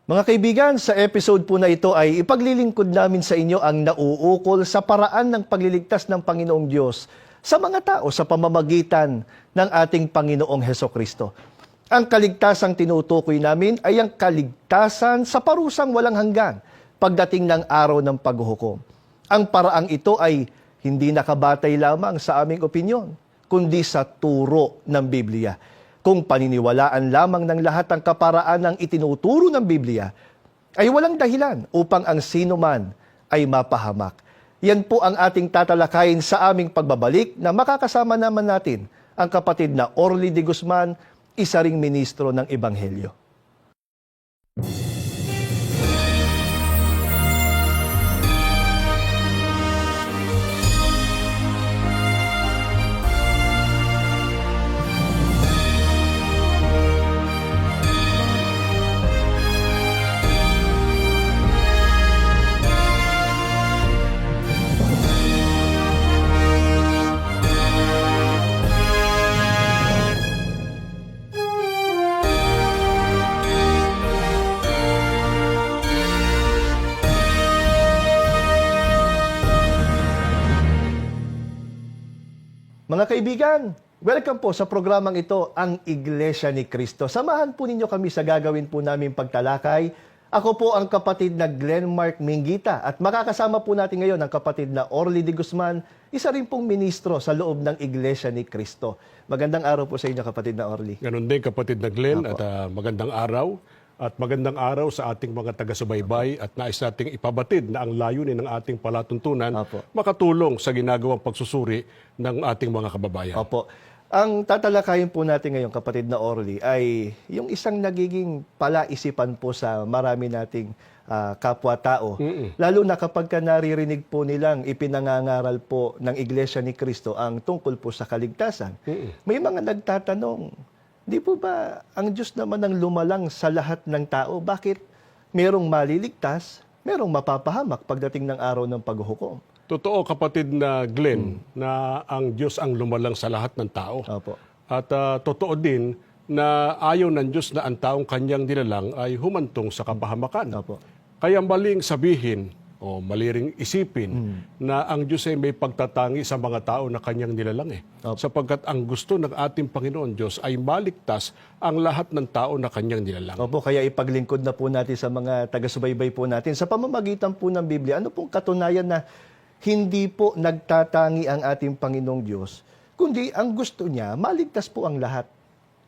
Mga kaibigan, sa episode po na ito ay ipaglilingkod namin sa inyo ang nauukol sa paraan ng pagliligtas ng Panginoong Diyos sa mga tao sa pamamagitan ng ating Panginoong Hesukristo. Ang kaligtasang tinutukoy namin ay ang kaligtasan sa parusang walang hanggan pagdating ng araw ng paghuhukom. Ang paraang ito ay hindi nakabatay lamang sa aming opinyon, kundi sa turo ng Biblia. Kung paniniwalaan lamang ng lahat ang kaparaan ng itinuturo ng Biblia, ay walang dahilan upang ang sino man ay mapahamak. Yan po ang ating tatalakayin sa aming pagbabalik na makakasama naman natin ang kapatid na Orly de Guzman, isa ring ministro ng Ebanghelyo. Mga kaibigan, welcome po sa programang ito, ang Iglesia ni Cristo. Samahan po ninyo kami sa gagawin po namin pagtalakay. Ako po ang kapatid na Glenn Mark Mingita at makakasama po natin ngayon ang kapatid na Orly de Guzman, isa rin pong ministro sa loob ng Iglesia ni Cristo. Magandang araw po sa inyo, kapatid na Orly. Ganon din, kapatid na Glenn, Apo. at magandang araw. At magandang araw sa ating mga taga-subaybay at nais nating ipabatid na ang layunin ng ating palatuntunan Apo. makatulong sa ginagawang pagsusuri ng ating mga kababayan. Opo. Ang tatalakayin po natin ngayon, kapatid na Orly, ay yung isang nagiging palaisipan po sa marami nating kapwa-tao. Lalo na kapag ka naririnig po nilang ipinangangaral po ng Iglesia ni Cristo ang tungkol po sa kaligtasan. May mga nagtatanong, di po ba ang Diyos naman ang lumalang sa lahat ng tao? Bakit merong maliligtas, merong mapapahamak pagdating ng araw ng paghuhukom? Totoo, kapatid na Glenn, na ang Diyos ang lumalang sa lahat ng tao. Opo. At totoo din na ayaw ng Diyos na ang taong kanyang nilalang ay humantong sa kapahamakan. Opo. Kaya maling sabihin o mali ring isipin na ang Diyos ay may pagtatangi sa mga tao na kanyang nilalang Opo. Sapagkat ang gusto ng ating Panginoon Diyos ay maligtas ang lahat ng tao na kanyang nilalang. Opo, kaya ipaglingkod na po natin sa mga taga-subaybay po natin. Sa pamamagitan po ng Biblia, ano pong katunayan na hindi po nagtatangi ang ating Panginoong Diyos, kundi ang gusto niya, maligtas po ang lahat.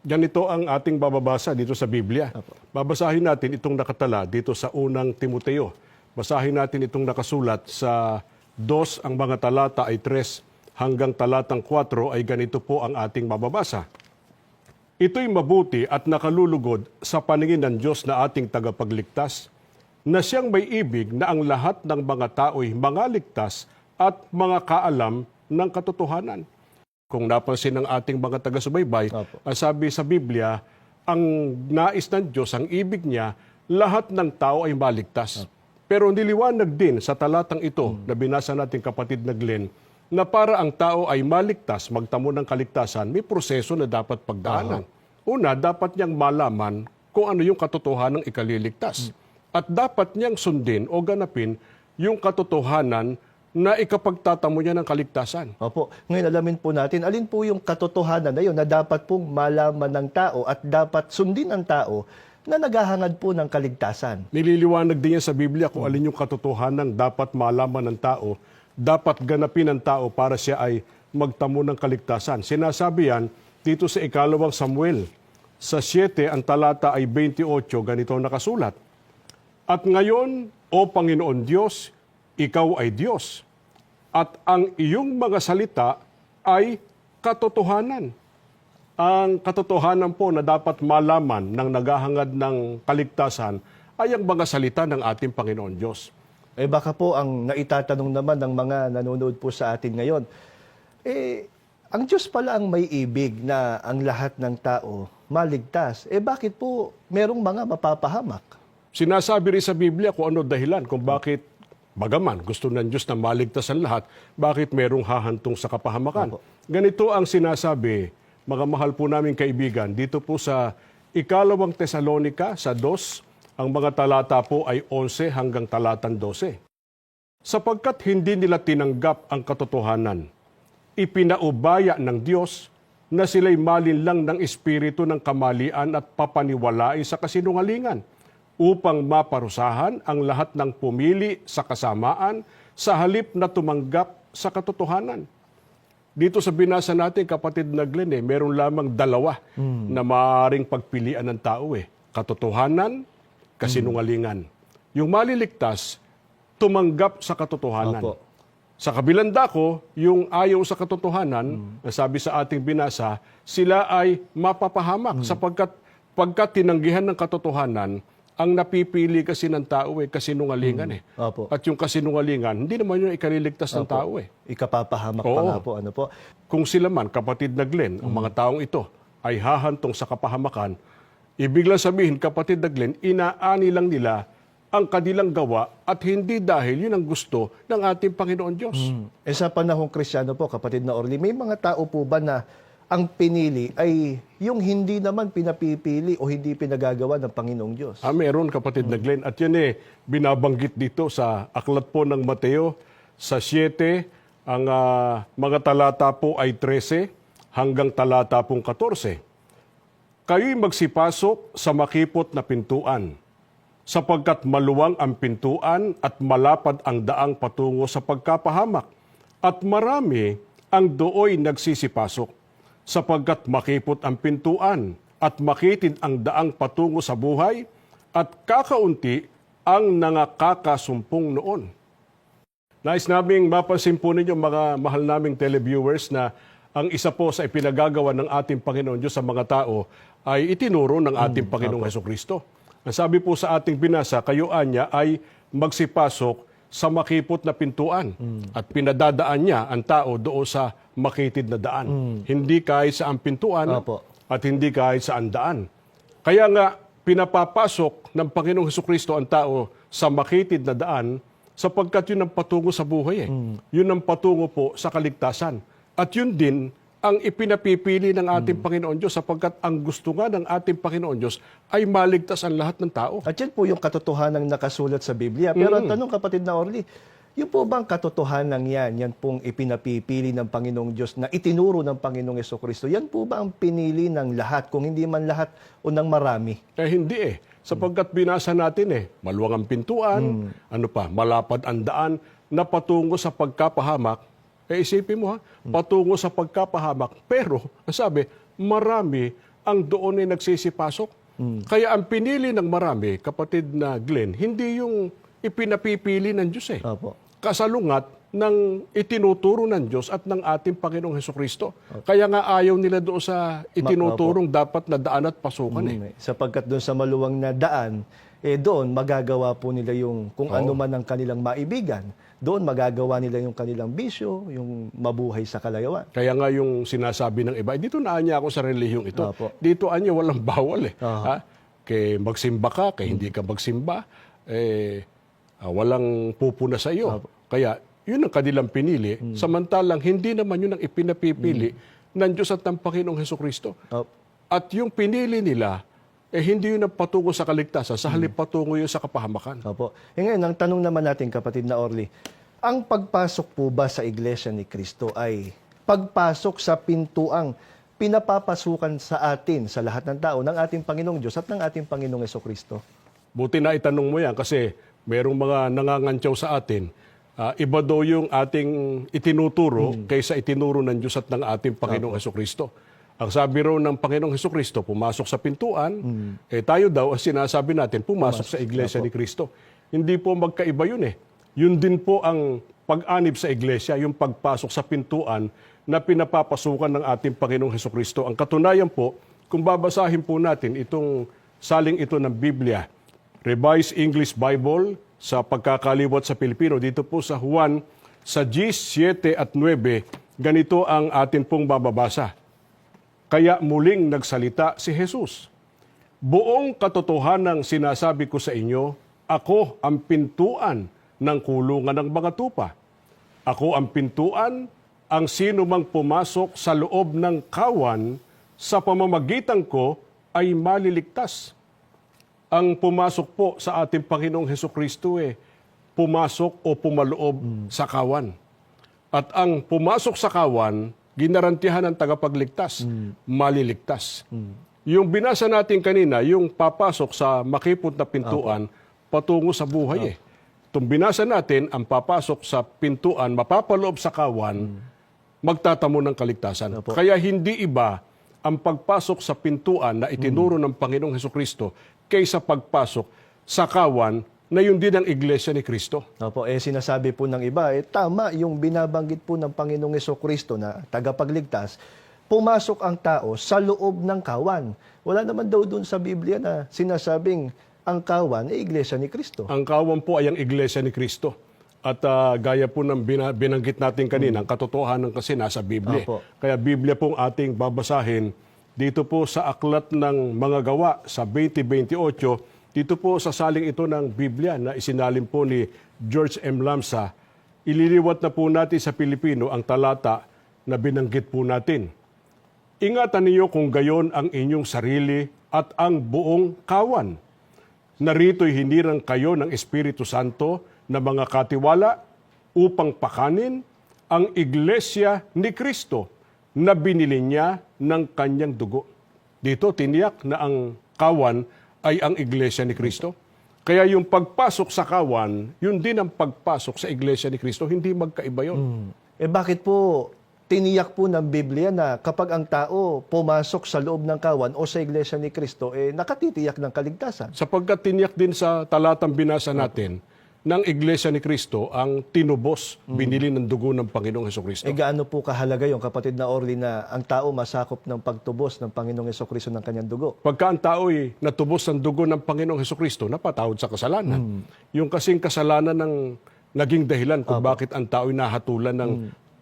Ganito ang ating bababasa dito sa Biblia. Opo. Babasahin natin itong nakatala dito sa unang Timoteo. Basahin natin itong nakasulat sa 2, ang mga talata ay 3 hanggang talatang 4 ay ganito po ang ating mababasa. Ito'y mabuti at nakalulugod sa paningin ng Diyos na ating tagapagligtas, na siyang may ibig na ang lahat ng mga tao'y mga ligtas at mga kaalam ng katotohanan. Kung napansin ng ating mga taga-subaybay, Opo. sabi sa Biblia, ang nais ng Diyos, ang ibig niya, lahat ng tao ay maligtas. Pero niliwanag din sa talatang ito na binasa natin, kapatid na Glenn, na para ang tao ay maligtas, magtamo ng kaligtasan, may proseso na dapat pagdaanan. Una, dapat niyang malaman kung ano yung katotohanan ng ikaliligtas. At dapat niyang sundin o ganapin yung katotohanan na ikapagtatamo niya ng kaligtasan. Opo, ngayon alamin po natin, alin po yung katotohanan na yun na dapat pong malaman ng tao at dapat sundin ng tao na naghahangad po ng kaligtasan. Nililiwanag din yan sa Biblia kung alin yung katotohanan dapat malaman ng tao, dapat ganapin ng tao para siya ay magtamo ng kaligtasan. Sinasabi yan dito sa 2 Samuel. Sa 7, ang talata ay 28, ganito nakasulat. At ngayon, O Panginoon Diyos, Ikaw ay Diyos, at ang iyong mga salita ay katotohanan. Ang katotohanan po na dapat malaman ng naghahangad ng kaligtasan ay ang mga salita ng ating Panginoon Diyos. Eh baka po ang naitatanong naman ng mga nanonood po sa atin ngayon, ang Diyos pala ang may ibig na ang lahat ng tao maligtas. Bakit po merong mga mapapahamak? Sinasabi rin sa Biblia kung ano dahilan kung bakit, bagaman gusto ng Diyos na maligtas ang lahat, bakit merong hahantong sa kapahamakan. Opo. Ganito ang sinasabi, mga mahal po namin kaibigan, dito po sa 2 Tesalonica, sa 2, Ang mga talata po ay 11 hanggang talatang 12. Sapagkat hindi nila tinanggap ang katotohanan, ipinaubaya ng Diyos na sila'y malinlang ng espiritu ng kamalian at papaniwalain sa kasinungalingan upang maparusahan ang lahat ng pumili sa kasamaan sa halip na tumanggap sa katotohanan. Dito sa binasa natin, kapatid na Glenn, meron lamang dalawa na maaaring pagpilian ng tao. Katotohanan, kasinungalingan. Yung maliligtas, tumanggap sa katotohanan. Opo. Sa kabilang dako, yung ayaw sa katotohanan, na sabi sa ating binasa, sila ay mapapahamak sapagkat pagka tinanggihan ng katotohanan, ang napipili kasi ng tao kasinungalingan. Opo. At yung kasinungalingan, hindi naman yung ikaliligtas ng Opo. tao. Ikapapahamak pa Oo. nga po. Ano po? Kung sila man, kapatid na Glenn, ang mga taong ito ay hahantong sa kapahamakan, ibig lang sabihin, kapatid na Glenn, inaani lang nila ang kanilang gawa at hindi dahil yun ang gusto ng ating Panginoon Diyos. Sa panahong Kristiyano po, kapatid na Orly, may mga tao po ba na ang pinili ay yung hindi naman pinapipili o hindi pinagagawa ng Panginoong Diyos? Meron, kapatid na Glenn. At yan binabanggit dito sa aklat po ng Mateo sa 7, ang mga talata po ay 13 hanggang talata pong 14. Kayo'y magsipasok sa makipot na pintuan, sapagkat maluwang ang pintuan at malapad ang daang patungo sa pagkapahamak, at marami ang dooy nagsisipasok, sapagkat makipot ang pintuan at makitid ang daang patungo sa buhay, at kakaunti ang nangakakasumpong noon. Nais naming mapansin po ninyo, mga mahal naming televiewers, na ang isa po sa ipinagagawa ng ating Panginoon Diyos sa mga tao ay itinuro ng ating Panginoong Hesukristo. Ang sabi po sa ating binasa, kayo anya ay magsipasok sa makipot na pintuan at pinadadaan niya ang tao doon sa makitid na daan. Hindi kahit sa ang pintuan Opo. at hindi kahit sa ang daan. Kaya nga, pinapapasok ng Panginoong Hesukristo ang tao sa makitid na daan sapagkat yun ang patungo sa buhay. Yun ang patungo po sa kaligtasan. At yun din ang ipinapipili ng ating Panginoon Diyos sapagkat ang gusto nga ng ating Panginoon Diyos ay maligtas ang lahat ng tao. At yan po yung katotohanan nakasulat sa Biblia. Pero ang tanong, kapatid na Orly, yung po bang katotohanan yan pong ipinapipili ng Panginoong Diyos na itinuro ng Panginoong Hesukristo, yan po ba ang pinili ng lahat, kung hindi man lahat o ng marami? Hindi sapagkat binasa natin maluwang ang pintuan, malapad ang daan na patungo sa pagkapahamak. Isipin mo patungo sa pagkapahamak. Pero, sabi, marami ang doon ay nagsisipasok. Kaya ang pinili ng marami, kapatid na Glenn, hindi yung ipinapipili ng Diyos Opo. Kasalungat ng itinuturo ng Diyos at ng ating Panginoong Hesukristo. Kaya nga ayaw nila doon sa itinuturong dapat na daan at pasukan Sapagkat doon sa maluwang na daan, doon magagawa po nila yung kung ano man ang kanilang maibigan. Doon magagawa nila yung kanilang bisyo, yung mabuhay sa kalayawan. Kaya nga yung sinasabi ng iba, dito naanya ako sa relihiyong ito. Opo. Dito anya walang bawal Kay magsimba ka, kay hindi ka magsimba, walang pupuna sa iyo. Opo. Kaya yun ang kanilang pinili, samantalang hindi naman yun ang ipinapipili ng Diyos at ng Panginoong Hesukristo. Opo. At yung pinili nila, hindi yun ang patungo sa kaligtasan, sa halip patungo yun sa kapahamakan. Opo. Ngayon, ang tanong naman natin, kapatid na Orly, ang pagpasok po ba sa Iglesia ni Cristo ay pagpasok sa pintuang pinapapasukan sa atin, sa lahat ng tao, ng ating Panginoong Diyos at ng ating Panginoong Hesukristo? Buti na itanong mo yan kasi merong mga nangangantyaw sa atin. Iba daw yung ating itinuturo kaysa itinuro ng Diyos at ng ating Panginoong Hesukristo. Ang sabi raw ng Panginoong Hesukristo, pumasok sa pintuan, tayo daw, ang sinasabi natin, pumasok sa Iglesia ni Cristo. Hindi po magkaiba yun Yun din po ang pag-anib sa Iglesia, yung pagpasok sa pintuan na pinapapasukan ng ating Panginoong Hesukristo. Ang katunayan po, kung babasahin po natin itong saling ito ng Biblia, Revised English Bible, sa pagkakaliwat sa Pilipino, dito po sa Juan, sa 7 at 9, ganito ang atin pong bababasa. Kaya muling nagsalita si Jesus. Buong katotohanang sinasabi ko sa inyo, ako ang pintuan ng kulungan ng mga tupa. Ako ang pintuan, ang sino mang pumasok sa loob ng kawan, sa pamamagitan ko ay maliligtas. Ang pumasok po sa ating Panginoong Hesukristo pumasok o pumaloob sa kawan. At ang pumasok sa kawan, ginarantihan ng tagapagligtas, maliligtas. Yung binasa natin kanina, yung papasok sa makipot na pintuan, patungo sa buhay Itong binasa natin, ang papasok sa pintuan, mapapaloob sa kawan, magtatamo ng kaligtasan. Kaya hindi iba ang pagpasok sa pintuan na itinuro ng Panginoong Hesukristo kaysa pagpasok sa kawan na yun din ang Iglesia ni Kristo. Opo, sinasabi po ng iba, tama yung binabanggit po ng Panginoong Hesukristo na tagapagligtas, pumasok ang tao sa loob ng kawan. Wala naman daw doon sa Biblia na sinasabing ang kawan ay Iglesia ni Kristo. Ang kawan po ay ang Iglesia ni Kristo. At gaya po ng binanggit natin kanina, ang katotohanan kasi nasa Biblia. Opo. Kaya Biblia pong ating babasahin dito po sa Aklat ng Mga Gawa sa 20:28. Dito po sa saling ito ng Biblia na isinalin po ni George M. Lamsa, ililiwat na po natin sa Pilipino ang talata na binanggit po natin. Ingatan niyo kung gayon ang inyong sarili at ang buong kawan. Narito'y hinirang kayo ng Espiritu Santo na mga katiwala upang pakanin ang Iglesia ni Kristo na binili niya ng kanyang dugo. Dito tiniyak na ang kawan ay ang Iglesia ni Kristo. Kaya yung pagpasok sa kawan, yun din ang pagpasok sa Iglesia ni Kristo, hindi magkaiba yun. Bakit po tiniyak po ng Biblia na kapag ang tao pumasok sa loob ng kawan o sa Iglesia ni Kristo, nakatitiyak ng kaligtasan? Sapagkat tiniyak din sa talatang binasa natin, ng Iglesia ni Kristo ang tinubos, binili ng dugo ng Panginoong Hesukristo. Gaano po kahalaga yung kapatid na Orly na ang tao masakop ng pagtubos ng Panginoong Hesukristo ng kanyang dugo? Pagka ang tao'y natubos ng dugo ng Panginoong Hesukristo, napatawad sa kasalanan. Yung kasing kasalanan ng naging dahilan kung bakit ang tao'y nahatulan ng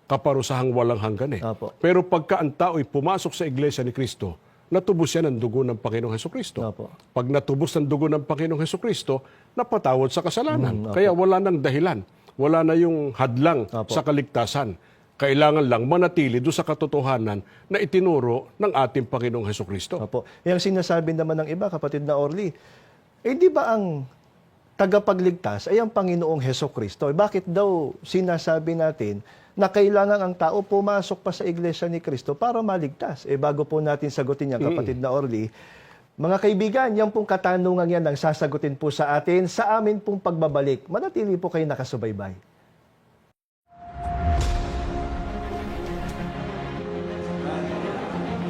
kaparusahang walang hanggan Apo. Pero pagka ang tao'y pumasok sa Iglesia ni Kristo, natubos siya ng dugo ng Panginoong Hesukristo. Apo. Pag natubos ng dugo ng Panginoong Hesukristo, napatawad sa kasalanan. Kaya wala nang dahilan. Wala na yung hadlang sa kaligtasan. Kailangan lang manatili doon sa katotohanan na itinuro ng ating Panginoong Hesukristo. Opo. Yung sinasabi naman ng iba, kapatid na Orly, di ba ang tagapagligtas ay ang Panginoong Hesukristo? Bakit daw sinasabi natin na kailangan ang tao pumasok pa sa Iglesia ni Kristo para maligtas? Bago po natin sagutin yan, kapatid na Orly, mga kaibigan, yan pong katanungan yan ang sasagutin po sa atin sa amin pong pagbabalik. Manatili po kayo nakasubaybay.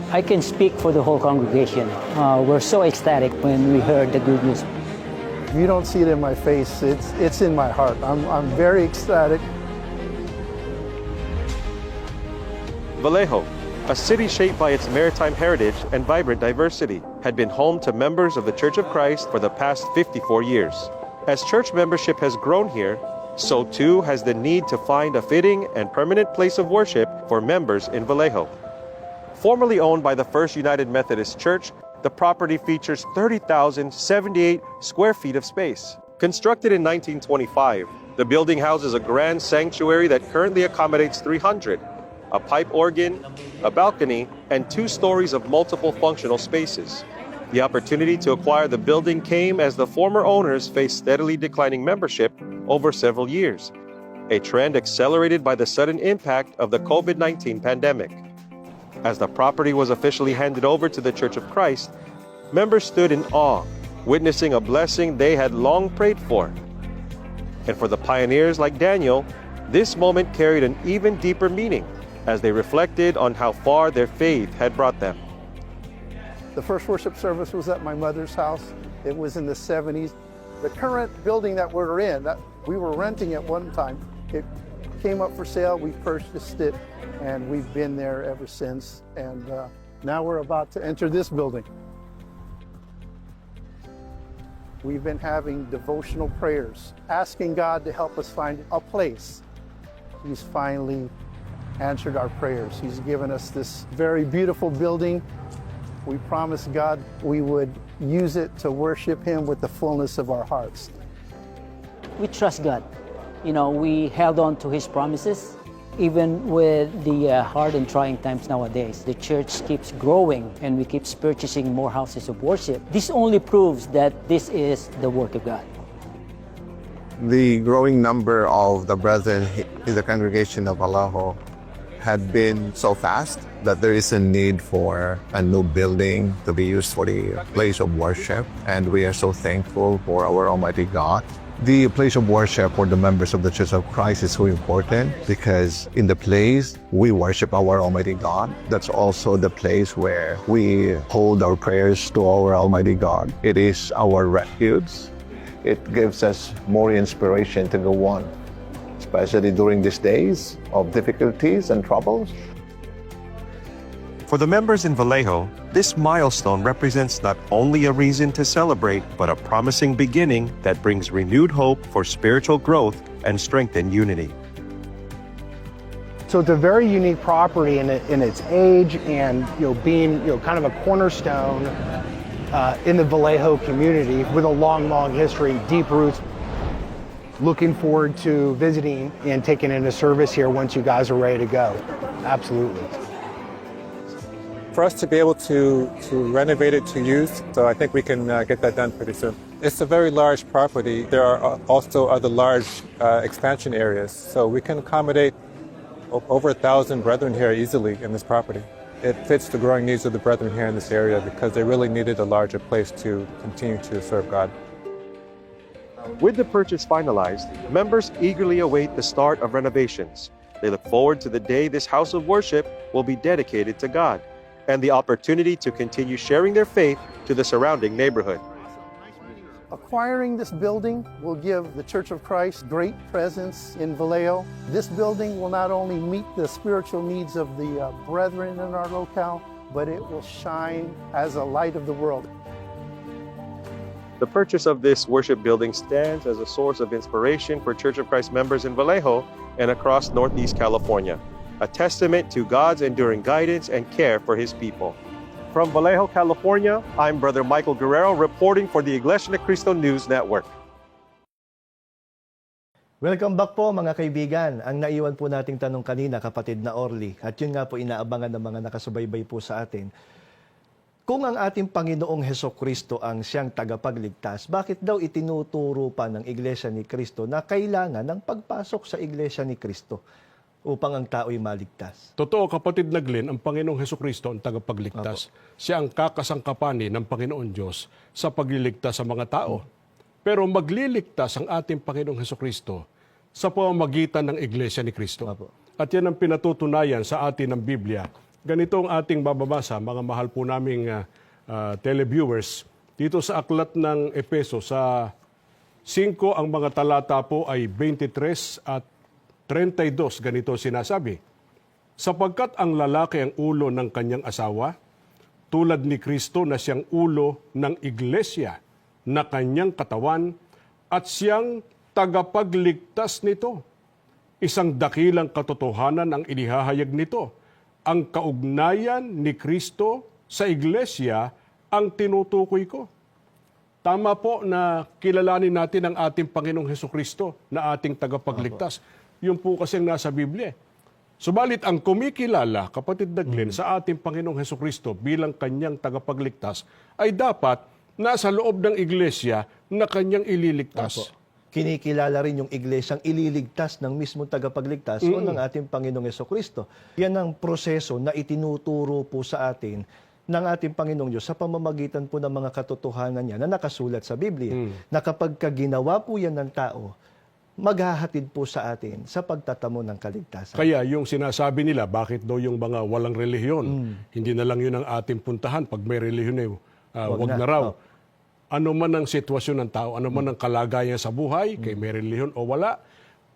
I can speak for the whole congregation. We're so ecstatic when we heard the good news. You don't see it in my face. It's in my heart. I'm very ecstatic. Vallejo, a city shaped by its maritime heritage and vibrant diversity, had been home to members of the Church of Christ for the past 54 years. As church membership has grown here, so too has the need to find a fitting and permanent place of worship for members in Vallejo. Formerly owned by the First United Methodist Church, the property features 30,078 square feet of space. Constructed in 1925, the building houses a grand sanctuary that currently accommodates 300, a pipe organ, a balcony, and 2 stories of multiple functional spaces. The opportunity to acquire the building came as the former owners faced steadily declining membership over several years, a trend accelerated by the sudden impact of the COVID-19 pandemic. As the property was officially handed over to the Church of Christ, members stood in awe, witnessing a blessing they had long prayed for. And for the pioneers like Daniel, this moment carried an even deeper meaning as they reflected on how far their faith had brought them. The first worship service was at my mother's house. It was in the 70s. The current building that we're in, that we were renting at one time, it came up for sale. We purchased it, and we've been there ever since. And now we're about to enter this building. We've been having devotional prayers, asking God to help us find a place. He's finally answered our prayers. He's given us this very beautiful building. We promised God we would use it to worship Him with the fullness of our hearts. We trust God. We held on to His promises, Even with the hard and trying times nowadays, the church keeps growing and we keep purchasing more houses of worship. This only proves that this is the work of God. The growing number of the brethren in the congregation of Vallejo had been so fast that there is a need for a new building to be used for the place of worship. And we are so thankful for our Almighty God. The place of worship for the members of the Church of Christ is so important because in the place we worship our Almighty God. That's also the place where we hold our prayers to our Almighty God. It is our refuge. It gives us more inspiration to go on, especially during these days of difficulties and troubles. For the members in Vallejo, this milestone represents not only a reason to celebrate, but a promising beginning that brings renewed hope for spiritual growth and strengthened unity. So it's a very unique property in its age and being kind of a cornerstone in the Vallejo community with a long, long history, deep roots. Looking forward to visiting and taking into service here once you guys are ready to go. Absolutely. For us to be able to renovate it to use, so I think we can get that done pretty soon. It's a very large property. There are also other large expansion areas, so we can accommodate over 1,000 brethren here easily in this property. It fits the growing needs of the brethren here in this area because they really needed a larger place to continue to serve God. With the purchase finalized, members eagerly await the start of renovations. They look forward to the day this house of worship will be dedicated to God and the opportunity to continue sharing their faith to the surrounding neighborhood. Acquiring this building will give the Church of Christ great presence in Vallejo. This building will not only meet the spiritual needs of the brethren in our locale, but it will shine as a light of the world. The purchase of this worship building stands as a source of inspiration for Church of Christ members in Vallejo and across Northeast California, a testament to God's enduring guidance and care for His people. From Vallejo, California, I'm Brother Michael Guerrero reporting for the Iglesia Ni Cristo News Network. Welcome back po mga kaibigan. Ang naiwan po nating tanong kanina, kapatid na Orly, at yun nga po inaabangan ng mga nakasubaybay po sa atin. Kung ang ating Panginoong Hesukristo ang siyang tagapagligtas, bakit daw itinuturo pa ng Iglesia ni Cristo na kailangan ng pagpasok sa Iglesia ni Cristo upang ang tao'y maligtas? Totoo, kapatid na Glenn, ang Panginoong Hesukristo ang tagapagligtas. Siya ang kakasangkapanin ng Panginoon Diyos sa pagliligtas sa mga tao. Pero magliligtas ang ating Panginoong Hesukristo sa pamamagitan ng Iglesia ni Cristo. At yan ang pinatutunayan sa atin ng Biblia. Ganito ang ating bababasa, mga mahal po naming televiewers, dito sa aklat ng Efeso sa 5, ang mga talata po ay 23 at 32, ganito sinasabi. Sapagkat ang lalaki ang ulo ng kanyang asawa, tulad ni Kristo na siyang ulo ng iglesia na kanyang katawan at siyang tagapagligtas nito. Isang dakilang katotohanan ang inihahayag nito. Ang kaugnayan ni Kristo sa iglesia ang tinutukoy ko. Tama po na kilalanin natin ang ating Panginoong Hesukristo na ating tagapagligtas. Yun po kasi ang nasa Biblia. Subalit ang kumikilala, kapatid na Glenn, sa ating Panginoong Hesukristo bilang kanyang tagapagligtas ay dapat nasa loob ng iglesia na kanyang ililigtas. Kinikilala rin yung iglesyang ililigtas ng mismong tagapagligtas o ng ating Panginoong Hesukristo. Yan ang proseso na itinuturo po sa atin ng ating Panginoong Diyos sa pamamagitan po ng mga katotohanan niya na nakasulat sa Biblia. Na kapag ginawa po yan ng tao, maghahatid po sa atin sa pagtatamo ng kaligtasan. Kaya yung sinasabi nila, bakit daw yung mga walang relihiyon, hindi na lang yun ang ating puntahan. Pag may relihiyon, wag na raw. Ano man ang sitwasyon ng tao, ano man ang kalagayan sa buhay, kay may relihiyon o wala,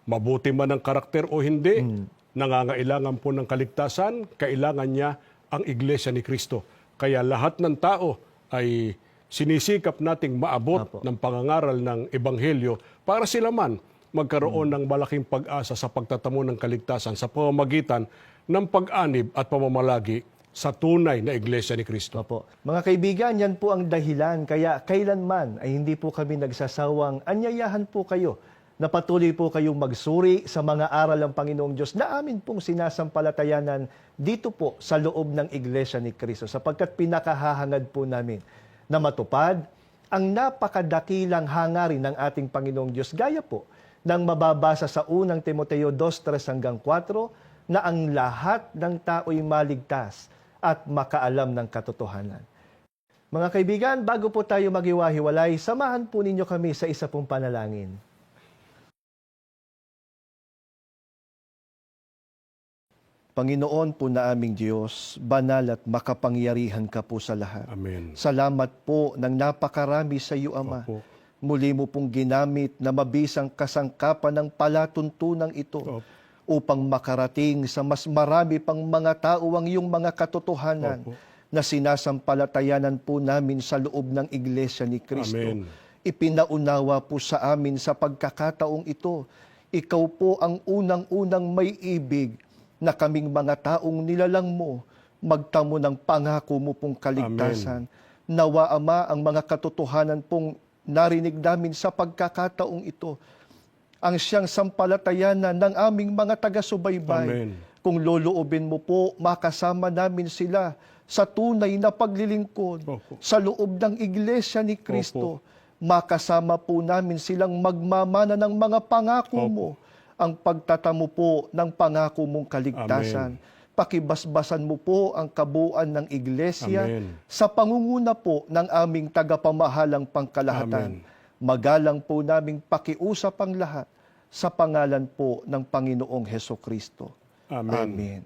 mabuti man ang karakter o hindi, nangangailangan po ng kaligtasan, kailangan niya ang Iglesia ni Cristo. Kaya lahat ng tao ay sinisikap nating maabot ng pangangaral ng Ebanghelyo para sila man magkaroon ng malaking pag-asa sa pagtatamo ng kaligtasan sa pamamagitan ng pag-anib at pamamalagi sa tunay na Iglesia ni Cristo. Mga kaibigan, yan po ang dahilan. Kaya kailanman ay hindi po kami nagsasawang anyayahan po kayo na patuloy po kayong magsuri sa mga aral ng Panginoong Diyos na amin pong sinasampalatayanan dito po sa loob ng Iglesia ni Cristo, sapagkat pinakahahangad po namin na matupad ang napakadakilang hangarin ng ating Panginoong Diyos, gaya po ng mababasa sa unang Timoteo 2:3-4, na ang lahat ng tao'y maligtas at makaalam ng katotohanan. Mga kaibigan, bago po tayo maghiwa-hiwalay, samahan po ninyo kami sa isa pong panalangin. Panginoon po na aming Diyos, banal at makapangyarihan ka po sa lahat. Amen. Salamat po ng napakarami sa iyo, Ama. Opo. Muli mo pong ginamit na mabisang kasangkapan ng palatuntunang ito Opo. upang makarating sa mas marami pang mga tao ang iyong mga katotohanan Opo. na sinasampalatayanan po namin sa loob ng Iglesia ni Cristo. Amen. Ipinaunawa po sa amin sa pagkakataong ito. Ikaw po ang unang-unang may ibig na kaming mga taong nilalang mo, magtamo ng pangako mo pong kaligtasan. Nawa, Ama, ang mga katotohanan pong narinig namin sa pagkakataong ito, ang siyang sampalatayanan ng aming mga taga-subaybay. Amen. Kung loloobin mo po, makasama namin sila sa tunay na paglilingkod Opo. sa loob ng Iglesia ni Cristo. Makasama po namin silang magmamana ng mga pangako Opo. mo, ang pagtatamo po ng pangako mong kaligtasan. Pakibasbasan mo po ang kabuuan ng Iglesia Amen. sa pangunguna po ng aming tagapamahalang pangkalahatan. Amen. Magalang po naming pakiusap ang lahat sa pangalan po ng Panginoong Hesukristo. Amen. Amen.